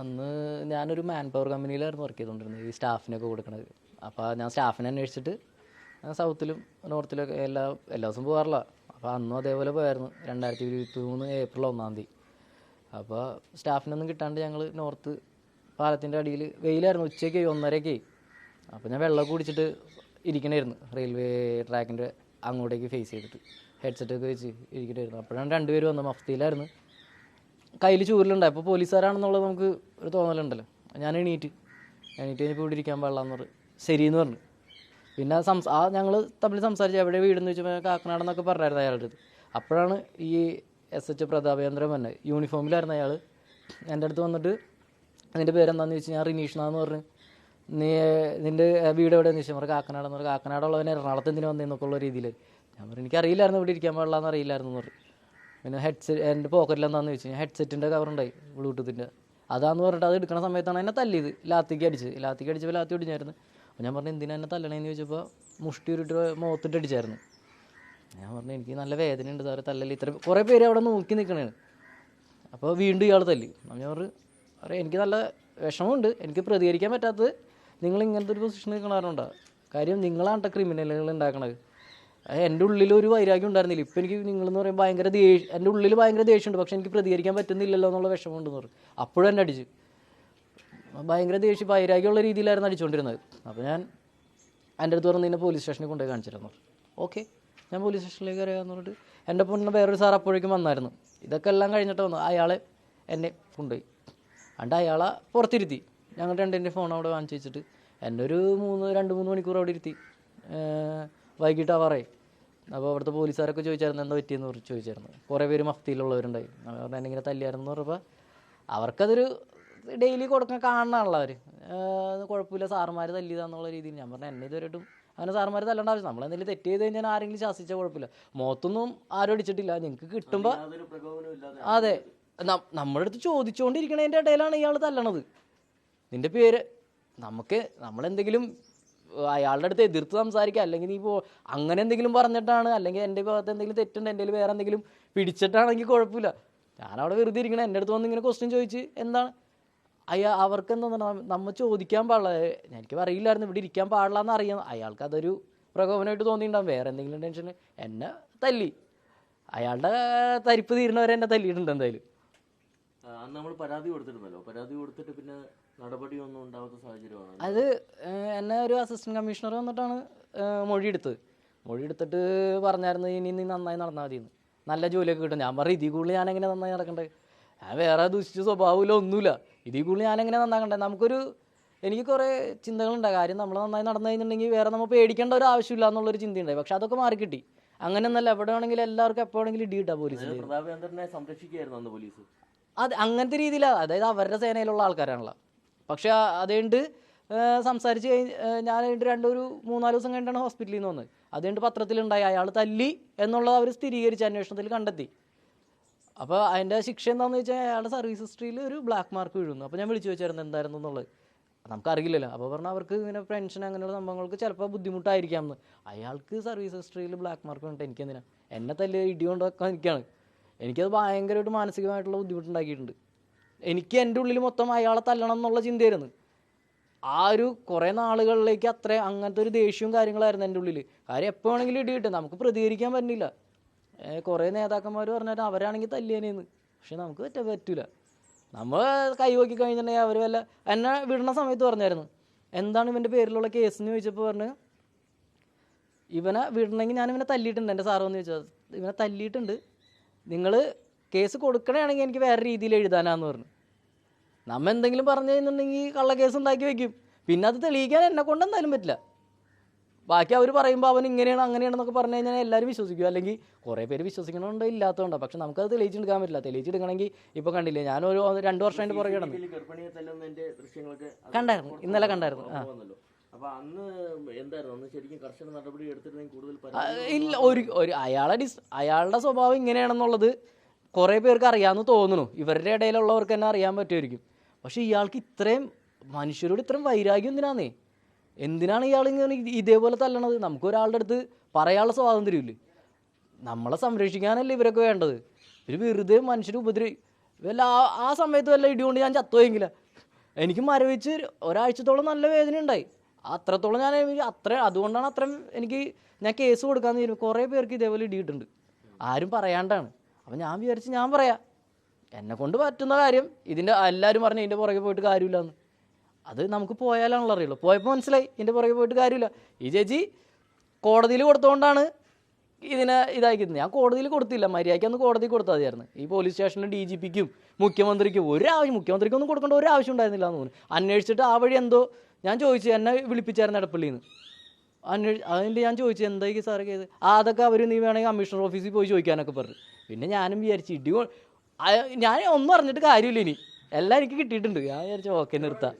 അന്ന് ഞാനൊരു man power കമ്പനിയിലായിരുന്നു work ചെയ്തുകൊണ്ടിരുന്നത്, ഈ സ്റ്റാഫിനൊക്കെ കൊടുക്കണത്. അപ്പോൾ ഞാൻ സ്റ്റാഫിനെ അന്വേഷിച്ചിട്ട് സൗത്തിലും നോർത്തിലൊക്കെ എല്ലാ ദിവസവും പോകാറില്ല. അപ്പോൾ അന്നും അതേപോലെ പോയായിരുന്നു 2023 ഏപ്രിൽ 1 അപ്പോൾ സ്റ്റാഫിനൊന്നും കിട്ടാണ്ട് ഞങ്ങൾ നോർത്ത് പാലത്തിൻ്റെ അടിയിൽ വെയിലായിരുന്നു, ഉച്ചയ്ക്ക് 1:30 അപ്പോൾ ഞാൻ വെള്ളം കുടിച്ചിട്ട് ഇരിക്കണമായിരുന്നു റെയിൽവേ ട്രാക്കിൻ്റെ അങ്ങോട്ടേക്ക് ഫേസ് ചെയ്തിട്ട് ഹെഡ്സെറ്റൊക്കെ വെച്ച് ഇരിക്കണമായിരുന്നു. അപ്പോഴാണ് 2 പേര് വന്നത്, മഫ്തിയിലായിരുന്നു, കയ്യിൽ ചൂരലുണ്ടായി. അപ്പോൾ പോലീസുകാരാണെന്നുള്ളത് നമുക്ക് ഒരു തോന്നലുണ്ടല്ലോ. ഞാൻ എണീറ്റ് കഴിഞ്ഞപ്പോൾ ഇവിടെ ഇരിക്കാൻ പാടില്ലാന്ന് പറഞ്ഞു, ശരിയെന്ന് പറഞ്ഞു. പിന്നെ ഞങ്ങൾ തമ്മിൽ സംസാരിച്ച് എവിടെ വീടെന്ന് വെച്ചപ്പോൾ കാക്കനാടെന്നൊക്കെ പറഞ്ഞായിരുന്നു അയാളുടെ അടുത്ത്. അപ്പോഴാണ് ഈ SH പ്രതാപേന്ദ്രൻ തന്നെ യൂണിഫോമിലായിരുന്നു അയാൾ എൻ്റെ അടുത്ത് വന്നിട്ട് നിൻ്റെ പേരെന്താണെന്ന് ചോദിച്ചാൽ ഞാൻ റിനീഷ് പറഞ്ഞു. നിൻ്റെ വീട് എവിടെയെന്ന് ചോദിച്ചാൽ പറഞ്ഞു കാക്കനാടെന്ന് പറഞ്ഞു. കാക്കനാടുള്ളവനെ എറണാകുളത്ത് എന്തിനു വന്നതെന്നൊക്കെ ഉള്ള രീതിയിൽ ഞാൻ പറഞ്ഞു എനിക്കറിയില്ലായിരുന്നു ഇവിടെ ഇരിക്കാൻ പാടില്ലാന്ന് അറിയില്ലായിരുന്നു എന്ന് പറഞ്ഞു. പിന്നെ എൻ്റെ പോക്കറ്റിൽ എന്താണെന്ന് വെച്ച് കഴിഞ്ഞാൽ ഹെഡ്സെറ്റിൻ്റെ കവറുണ്ടായി ബ്ലൂടൂത്തിൻ്റെ, അതാന്ന് പറഞ്ഞിട്ട് അത് എടുക്കുന്ന സമയത്താണ് എന്നെ തല്ലിയത്, ലാത്തിക്ക് അടിച്ചപ്പോൾ ലാത്തി ഒടിഞ്ഞായിരുന്നു. അപ്പോൾ ഞാൻ പറഞ്ഞു എന്തിനാ എന്നെ തല്ലണേന്ന് ചോദിച്ചപ്പോൾ മുഷ്ടി ഉരുട്ട് മുഖത്തിട്ട് അടിച്ചായിരുന്നു. ഞാൻ പറഞ്ഞു എനിക്ക് നല്ല വേദനയുണ്ട് സാറ്, തല്ലല് ഇത്ര കുറേ പേര് അവിടെ നോക്കി നിൽക്കണേണ്. അപ്പോൾ വീണ്ടും ഇയാൾ തല്ലി. ഞാൻ പറഞ്ഞു എനിക്ക് നല്ല വിഷമമുണ്ട്, എനിക്ക് പ്രതികരിക്കാൻ പറ്റാത്തത് നിങ്ങൾ ഇങ്ങനത്തെ ഒരു പൊസിഷനിൽ നിൽക്കണവരുണ്ടോ, കാര്യം നിങ്ങളാണ് ക്രിമിനലുകൾ ഉണ്ടാക്കണത്. എൻ്റെ ഉള്ളിൽ ഒരു വൈരാഗ്യം ഉണ്ടായിരുന്നില്ല, ഇപ്പം എനിക്ക് നിങ്ങളെന്ന് പറയുമ്പോൾ ഭയങ്കര എൻ്റെ ഉള്ളിൽ ഭയങ്കര ദേഷ്യമുണ്ട്, പക്ഷെ എനിക്ക് പ്രതികരിക്കാൻ പറ്റുന്നില്ലല്ലോ എന്നുള്ള വിഷമമുണ്ടെന്ന് പറഞ്ഞു. അപ്പോഴും എന്നെ അടിച്ചു, ഭയങ്കര വൈരാഗ്യമുള്ള രീതിയിലായിരുന്നു അടിച്ചുകൊണ്ടിരുന്നത്. അപ്പോൾ ഞാൻ എൻ്റെ അടുത്ത് പറഞ്ഞു നിന്നെ പോലീസ് സ്റ്റേഷനിൽ കൊണ്ടുപോയി കാണിച്ചിരുന്നു. ഓക്കെ, ഞാൻ പോലീസ് സ്റ്റേഷനിലേക്ക് അറിയാമെന്ന് പറഞ്ഞിട്ട് എൻ്റെ പൊണ്ണ വേറൊരു സാർ അപ്പോഴേക്കും വന്നായിരുന്നു. ഇതൊക്കെ എല്ലാം കഴിഞ്ഞിട്ട് വന്നു, അയാളെ എന്നെ കൊണ്ടുപോയി. എന്നിട്ട് അയാളെ പുറത്തിരുത്തി, ഞങ്ങൾ രണ്ടിൻ്റെ ഫോൺ അവിടെ വാങ്ങിച്ച് വെച്ചിട്ട് എൻ്റെ ഒരു 2-3 മണിക്കൂർ അവിടെ ഇരുത്തി. വൈകിട്ട് പറയും. അപ്പോൾ അവിടുത്തെ പോലീസുകാരൊക്കെ ചോദിച്ചായിരുന്നു എന്താ പറ്റിയെന്ന് ചോദിച്ചായിരുന്നു. കുറേ പേര് മഫ്തിയിലുള്ളവരുണ്ടായി. അവർ എന്നെ ഇങ്ങനെ തല്ലിയായിരുന്നു പറഞ്ഞപ്പോൾ അവർക്കതൊരു ഡെയിലി കൊടുക്കാൻ കാണണമല്ലോ അവർ, കുഴപ്പമില്ല സാറുമാർ തല്ലിയതാന്നുള്ള രീതിയിൽ. ഞാൻ പറഞ്ഞു എന്നെ ഇതുവരെയായിട്ടും അങ്ങനെ സാറുമാർ തല്ലേണ്ട ആവശ്യം, നമ്മളെന്തെങ്കിലും തെറ്റ് ചെയ്ത് കഴിഞ്ഞാൽ ആരെങ്കിലും ശാസിച്ചാൽ കുഴപ്പമില്ല, മുഖത്തൊന്നും ആരും അടിച്ചിട്ടില്ല. നിങ്ങൾക്ക് കിട്ടുമ്പോൾ അതെ നമ്മുടെ അടുത്ത് ചോദിച്ചുകൊണ്ടിരിക്കണതിൻ്റെ ഇടയിലാണ് ഇയാൾ തല്ലണത്. നിൻ്റെ പേര് നമ്മളെന്തെങ്കിലും അയാളുടെ അടുത്ത് എതിർത്ത് സംസാരിക്കുക, അല്ലെങ്കിൽ നീ ഇപ്പോൾ അങ്ങനെ എന്തെങ്കിലും പറഞ്ഞിട്ടാണ്, അല്ലെങ്കിൽ എൻ്റെ ഭാഗത്ത് എന്തെങ്കിലും തെറ്റുണ്ട്, എൻ്റെ വേറെ എന്തെങ്കിലും പിടിച്ചിട്ടാണെങ്കിൽ കുഴപ്പമില്ല. ഞാനവിടെ വെറുതെ ഇരിക്കണം, എൻ്റെ അടുത്ത് വന്ന് ഇങ്ങനെ ക്വസ്റ്റ്യൻ ചോദിച്ച് എന്താണ് അവർക്ക് എന്താ നമ്മൾ ചോദിക്കാൻ പാടില്ല. എനിക്ക് അറിയില്ലായിരുന്നു ഇവിടെ ഇരിക്കാൻ പാടില്ല എന്ന് അറിയാം. അയാൾക്ക് അതൊരു പ്രകോപനമായിട്ട് തോന്നിയിട്ടുണ്ടാകും, വേറെ എന്തെങ്കിലും ടെൻഷൻ. എന്നെ തല്ലി, അയാളുടെ തരിപ്പ് തീരുന്നവരെ എന്നെ തല്ലിയിട്ടുണ്ട് എന്തായാലും. നമ്മൾ പരാതി കൊടുത്തിരുന്നല്ലോ, പരാതി കൊടുത്തിട്ട് പിന്നെ നടപടിയൊന്നും ഉണ്ടാവാത്ത സാഹചര്യമാണ്. അത് എന്നെ ഒരു അസിസ്റ്റന്റ് കമ്മീഷണർ വന്നിട്ടാണ് മൊഴിയെടുത്തിട്ട് പറഞ്ഞായിരുന്നു ഇനി നീ നന്നായി നടന്നാൽ മതിയെന്ന്, നല്ല ജോലിയൊക്കെ കിട്ടും. ഞാൻ പറഞ്ഞു ഇതിൽ കൂടുതൽ ഞാനെങ്ങനെ നന്നായി നടക്കണ്ടേ, ഞാൻ വേറെ ദുഷിച്ച സ്വഭാവമില്ല ഒന്നുമില്ല, ഇതിൽ കൂടുതൽ ഞാനെങ്ങനെ നന്നാക്കണ്ടേ. എനിക്ക് കുറേ ചിന്തകളുണ്ടായി, കാര്യം നമ്മൾ നന്നായി നടന്നു കഴിഞ്ഞിട്ടുണ്ടെങ്കിൽ വേറെ നമ്മൾ പേടിക്കേണ്ട ഒരു ആവശ്യമില്ല എന്നുള്ളൊരു ചിന്തയുണ്ടായി. പക്ഷെ അതൊക്കെ മാറിക്കിട്ടി. അങ്ങനെയൊന്നല്ല, എവിടെ വേണമെങ്കിലും എല്ലാവർക്കും എപ്പോഴെങ്കിലും ഇടിയിട്ടാ പോലീസ്. പ്രതാപേന്ദ്രനെ സംരക്ഷിക്കുകയായിരുന്നു അന്ന് പോലീസ്. അത് അങ്ങനത്തെ രീതിയിലാണ്, അതായത് അവരുടെ സേനയിലുള്ള ആൾക്കാരാണല്ലോ. പക്ഷെ അതുകൊണ്ട് സംസാരിച്ച് ഞാൻ 3-4 ദിവസം കഴിഞ്ഞിട്ടാണ് ഹോസ്പിറ്റലിൽ നിന്ന് വന്നത്. അതുകൊണ്ട് പത്രത്തിലുണ്ടായി അയാൾ തല്ലി എന്നുള്ളത് അവർ സ്ഥിരീകരിച്ച് അന്വേഷണത്തിൽ കണ്ടെത്തി. അപ്പോൾ അതിൻ്റെ ശിക്ഷ എന്താണെന്ന് വെച്ചാൽ അയാളുടെ സർവീസ് ഹിസ്റ്ററിയിൽ ഒരു ബ്ലാക്ക് മാർക്ക് വീഴുന്നു. അപ്പോൾ ഞാൻ വിളിച്ചു ചോദിച്ചായിരുന്നു എന്തായിരുന്നു എന്നുള്ളത്, നമുക്കറിയില്ലല്ലോ. അപ്പോൾ പറഞ്ഞാൽ അവർക്ക് ഇങ്ങനെ പെൻഷൻ അങ്ങനെയുള്ള സംഭവങ്ങൾക്ക് ചിലപ്പോൾ ബുദ്ധിമുട്ടായിരിക്കാം എന്ന്. അയാൾക്ക് സർവീസ് ഹിസ്റ്ററിയിൽ ബ്ലാക്ക് മാർക്ക് വേണ്ടിയിട്ട് എനിക്കെന്തിനാ, എന്നെ തല്ലി ഇടി കൊണ്ടൊക്കെ നിൽക്കുകയാണ്. എനിക്കത് ഭയങ്കരമായിട്ട് മാനസികമായിട്ടുള്ള ബുദ്ധിമുട്ടുണ്ടാക്കിയിട്ടുണ്ട്. എനിക്ക് എൻ്റെ ഉള്ളിൽ മൊത്തം അയാളെ തല്ലണം എന്നുള്ള ചിന്തയായിരുന്നു. കുറേ നാളുകളിലേക്ക് അങ്ങനത്തെ ഒരു ദേഷ്യവും കാര്യങ്ങളായിരുന്നു എൻ്റെ ഉള്ളിൽ. കാര്യം എപ്പോൾ വേണമെങ്കിലും ഇടി കിട്ടും, നമുക്ക് പ്രതികരിക്കാൻ പറ്റില്ല. കുറേ നേതാക്കന്മാർ പറഞ്ഞാൽ അവരാണെങ്കിൽ തല്ലിയനെന്ന്, പക്ഷെ നമുക്ക് പറ്റില്ല. നമ്മൾ കൈവക്കി കഴിഞ്ഞിട്ടുണ്ടെങ്കിൽ അവർ എന്നെ വിടുന്ന സമയത്ത് പറഞ്ഞായിരുന്നു എന്താണ് ഇവൻ്റെ പേരിലുള്ള കേസെന്ന് ചോദിച്ചപ്പോൾ പറഞ്ഞ് ഇവനെ വിടണമെങ്കിൽ ഞാൻ ഇവനെ തല്ലിയിട്ടുണ്ട്, എൻ്റെ സാറോന്ന് ചോദിച്ചാൽ ഇവനെ തല്ലിയിട്ടുണ്ട്, നിങ്ങൾ കേസ് കൊടുക്കണമെങ്കിൽ എനിക്ക് വേറെ രീതിയിൽ എഴുതാനാന്ന് പറഞ്ഞു. നമ്മൾ എന്തെങ്കിലും പറഞ്ഞു കഴിഞ്ഞിട്ടുണ്ടെങ്കിൽ കള്ള കേസ് ഉണ്ടാക്കി വെക്കും, പിന്നെ അത് തെളിയിക്കാൻ എന്നെ കൊണ്ട് എന്തായാലും പറ്റില്ല. ബാക്കി അവർ പറയുമ്പോൾ അവൻ ഇങ്ങനെയാണ് അങ്ങനെയാണെന്നൊക്കെ പറഞ്ഞു കഴിഞ്ഞാൽ എല്ലാവരും വിശ്വസിക്കും, അല്ലെങ്കിൽ കുറേ പേര് വിശ്വസിക്കണമുണ്ടോ ഇല്ലാത്തതുകൊണ്ടോ. പക്ഷെ നമുക്കത് തെളിയിച്ചെടുക്കാൻ പറ്റില്ല. തെളിയിച്ചെടുക്കണമെങ്കിൽ ഇപ്പോൾ കണ്ടില്ലേ, ഞാൻ 2 വർഷമായിട്ട് പുറകെ കിടന്നു. കണ്ടായിരുന്നു, ഇന്നലെ കണ്ടായിരുന്നു. ഇല്ല, അയാളുടെ സ്വഭാവം ഇങ്ങനെയാണെന്നുള്ളത് കുറേ പേർക്ക് അറിയാമെന്ന് തോന്നുന്നു. ഇവരുടെ ഇടയിലുള്ളവർക്ക് തന്നെ അറിയാൻ പറ്റുമായിരിക്കും. പക്ഷെ ഇയാൾക്ക് മനുഷ്യരോട് ഇത്രയും വൈരാഗ്യം എന്തിനാണ് ഇയാൾ ഇങ്ങനെ ഇതേപോലെ തല്ലണത്? നമുക്കൊരാളുടെ അടുത്ത് പറയാനുള്ള സ്വാതന്ത്ര്യമില്ലേ? നമ്മളെ സംരക്ഷിക്കാനല്ലേ ഇവരൊക്കെ വേണ്ടത്. വെറുതെ മനുഷ്യർ വല്ല ആ സമയത്ത് വല്ല ഇടികൊണ്ട് ഞാൻ ചത്തുപോയെങ്കില. എനിക്ക് മരവിച്ച് ഒരാഴ്ചത്തോളം നല്ല വേദന ഉണ്ടായി. അത്രത്തോളം ഞാൻ അതുകൊണ്ടാണ് അത്രയും ഞാൻ കേസ് കൊടുക്കാമെന്ന് തീരുമാനം. കുറേ പേർക്ക് ഇതേപോലെ ഇടിയിട്ടുണ്ട്, ആരും പറയാണ്ടാണ്. അപ്പം ഞാൻ വിചാരിച്ച് ഞാൻ പറയാം, എന്നെ കൊണ്ട് പറ്റുന്ന കാര്യം. എല്ലാവരും പറഞ്ഞു ഇതിൻ്റെ പുറകെ പോയിട്ട് കാര്യമില്ലെന്ന്. അത് നമുക്ക് പോയാലാണല്ലോ അറിയുള്ളൂ. പോയപ്പോൾ മനസ്സിലായി ഇതിൻ്റെ പുറകെ പോയിട്ട് കാര്യമില്ല. ഈ ചേച്ചി കോടതിയിൽ കൊടുത്തുകൊണ്ടാണ് ഇതാക്കിയത്. ഞാൻ കോടതിയിൽ കൊടുത്തില്ല, മര്യാദയ്ക്കൊന്ന് കോടതിയിൽ കൊടുത്താൽ മതിയായിരുന്നു. ഈ പോലീസ് സ്റ്റേഷനിലും DGPക്കും മുഖ്യമന്ത്രിക്കും മുഖ്യമന്ത്രിക്കൊന്നും കൊടുക്കേണ്ട ഒരു ആവശ്യം ഉണ്ടായിരുന്നില്ല എന്ന് തോന്നുന്നു. അന്വേഷിച്ചിട്ട് ആ വഴി എന്തോ ഞാൻ ചോദിച്ചു, എന്നെ വിളിപ്പിച്ചായിരുന്നു എടപ്പള്ളിയിൽ നിന്ന്. അതിൻ്റെ ഞാൻ ചോദിച്ചു എന്തായി സാറേ കേസ്. അതൊക്കെ അവർ നീ വേണമെങ്കിൽ കമ്മീഷണർ ഓഫീസിൽ പോയി ചോദിക്കാനൊക്കെ പറഞ്ഞു. പിന്നെ ഞാനും വിചാരിച്ചു ഞാൻ ഒന്നും അറിഞ്ഞിട്ട് കാര്യമില്ല, ഇനി എല്ലാം എനിക്ക് കിട്ടിയിട്ടുണ്ട്. ഞാൻ വിചാരിച്ചു ഓക്കെ നിർത്താം.